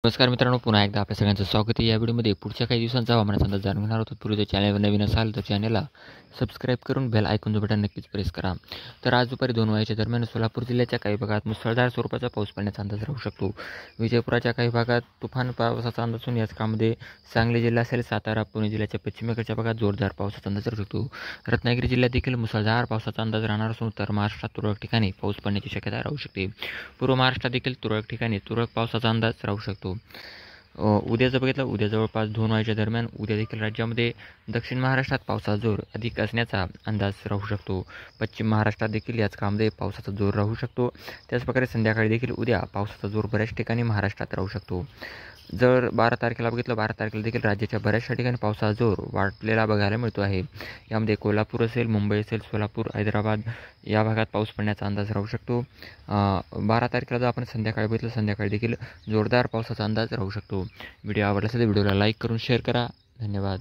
नमस्कार मित्रांनो, पुन्हा एकदा आपल्या सगळ्यांचं स्वागत आहे. या व्हिडिओमध्ये पुढच्या काही दिवसांचा हवामानाचा अंदाज जाणून घेणार आहोत. पूर्वी जर चॅनलवर नवीन असाल तर चॅनलला सबस्क्राईब करून बेल आयकॉनचं बटन नक्कीच प्रेस करा. तर आज दुपारी 2 वाजेच्या दरम्यान सोलापूर जिल्ह्याच्या काही भागात मुसळधार स्वरूपाचा पाऊस पडण्याचा अंदाज राहू शकतो. विजयपुराच्या काही भागात तुफान पावसाचा अंदाज असून याच काळामध्ये सांगली जिल्हा असेल, सातारा, पुणे जिल्ह्याच्या पश्चिमेकडच्या भागात जोरदार पावसाचा अंदाज राहू शकतो. रत्नागिरी जिल्ह्यात देखील मुसळधार पावसाचा अंदाज राहणार असून उत्तर महाराष्ट्रात तुरळक ठिकाणी पाऊस पडण्याची शक्यता राहू शकते. पूर्व महाराष्ट्रात देखील तुरळक ठिकाणी तुरळक पावसाचा अंदाज राहू शकतो. उद्याचं बघितलं, उद्या जवळपास 2 वाजेच्या दरम्यान उद्या देखील राज्यामध्ये दक्षिण महाराष्ट्रात पावसाचा जोर अधिक असण्याचा अंदाज राहू शकतो. पश्चिम महाराष्ट्रात देखील याच काळामध्ये पावसाचा जोर राहू शकतो. त्याचप्रकारे संध्याकाळी देखील उद्या पावसाचा जोर बऱ्याच ठिकाणी महाराष्ट्रात राहू शकतो. जर 12 तारखेला बघितलं, 12 तारखेला देखील राज्याच्या बऱ्याचशा ठिकाणी पावसाचा जोर वाढलेला बघायला मिळतो आहे. यामध्ये कोल्हापूर असेल, मुंबई असेल, सोलापूर, हैदराबाद या भागात पाऊस पडण्याचा अंदाज राहू शकतो. 12 तारखेला जर आपण संध्याकाळी बघितलं, संध्याकाळी देखील जोरदार पावसाचा अंदाज राहू शकतो. व्हिडिओ आवडला असेल तर व्हिडिओला लाईक करून शेअर करा. धन्यवाद.